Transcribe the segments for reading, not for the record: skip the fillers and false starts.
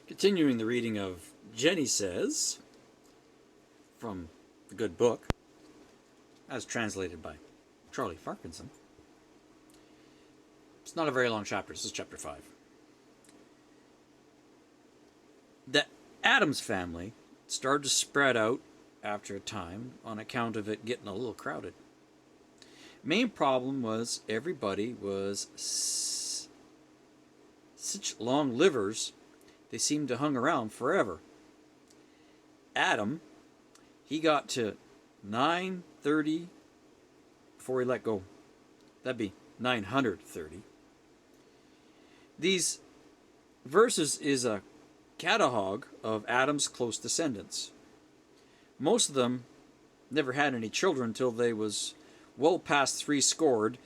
Continuing the reading of Jenny Says from the good book, as translated by Charlie Farquharson. It's not a very long chapter. This is chapter 5. The Addams family started to spread out after a time on account of it getting a little crowded. Main problem was everybody was such long livers, they seemed to hung around forever. Adam, he got to 930 before he let go. That'd be 930. These verses is a catalog of Adam's close descendants. Most of them never had any children until they was well past 70,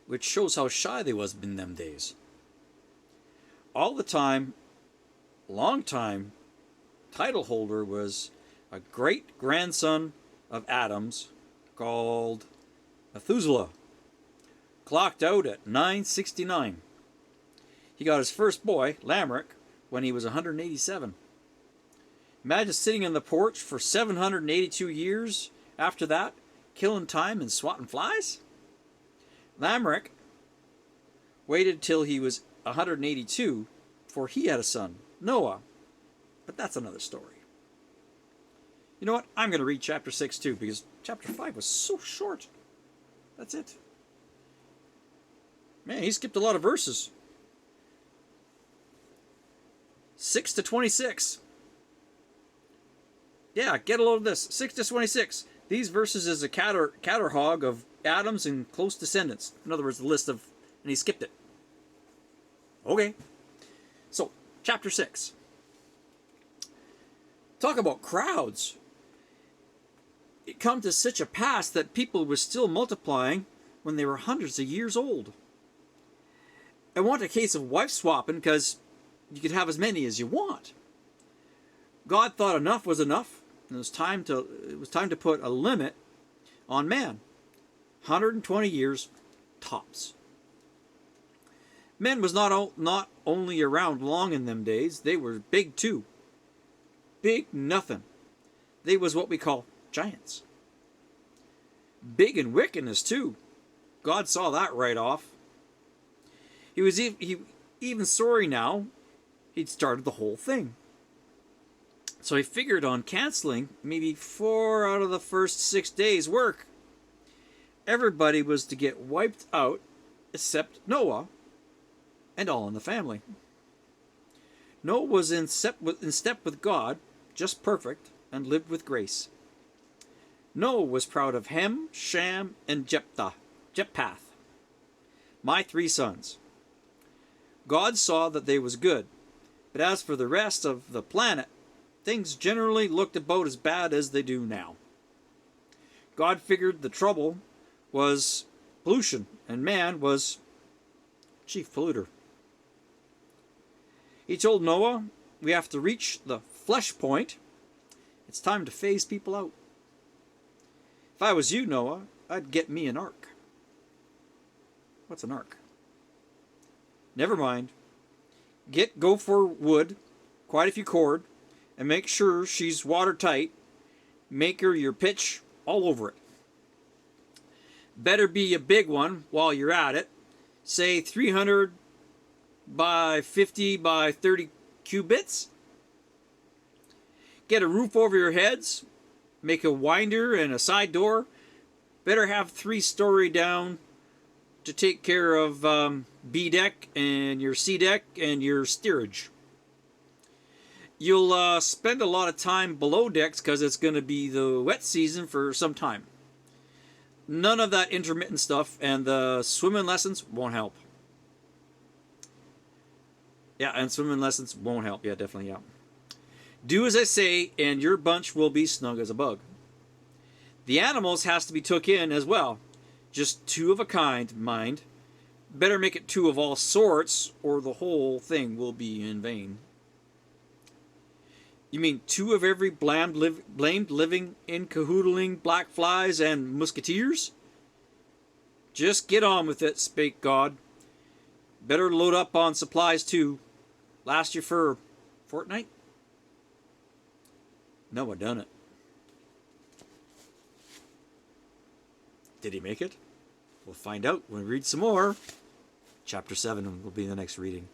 which shows how shy they was in them days. All the time, long time, title holder was a great grandson of Adam's called Methuselah, clocked out at 969. He got his first boy, Lamech, when he was 187. Imagine sitting on the porch for 782 years after that, killing time and swatting flies. Lamech waited till he was 182 before he had a son, Noah. But that's another story. You know what? I'm going to read chapter 6 too, because chapter 5 was so short. That's it. Man, he skipped a lot of verses. 6 to 26. Yeah, get a load of this. 6 to 26. These verses is a catalog of Adams and close descendants. In other words, the list of... And he skipped it. Okay. So, chapter 6. Talk about crowds. It come to such a pass that people were still multiplying when they were hundreds of years old. I want a case of wife swapping because you could have as many as you want. God thought enough was enough, and it was time to put a limit on man. 120 years tops. Men was not only around long in them days, they were big too. Big nothing. They was what we call giants. Big in wickedness too. God saw that right off. He was even sorry now he'd started the whole thing. So he figured on canceling maybe 4 out of the first 6 days' work. Everybody was to get wiped out except Noah and all in the family. Noah was in step with God, just perfect, and lived with grace. Noah was proud of Ham, Shem, and Japheth, my 3 sons. God saw that they was good, but as for the rest of the planet, things generally looked about as bad as they do now. God figured the trouble was pollution, and man was chief polluter. He told Noah, we have to reach the flesh point. It's time to phase people out. If I was you, Noah, I'd get me an ark. What's an ark? Never mind. Go for wood, quite a few cord, and make sure she's watertight. Make her your pitch all over it. Better be a big one while you're at it. Say 300 by 50 by 30 cubits. Get a roof over your heads. Make a winder and a side door. Better have 3-story down to take care of B deck and your C deck and your steerage. You'll spend a lot of time below decks because it's going to be the wet season for some time. None of that intermittent stuff, and the swimming lessons won't help. Yeah, and swimming lessons won't help. Yeah, definitely, yeah. Do as I say, and your bunch will be snug as a bug. The animals has to be took in as well. Just 2 of a kind, mind. Better make it 2 of all sorts, or the whole thing will be in vain. You mean 2 of every blamed living, incahoodling black flies and musketeers? Just get on with it, spake God. Better load up on supplies too. Last you for a fortnight? Noah done it. Did he make it? We'll find out when we read some more. Chapter 7 will be the next reading.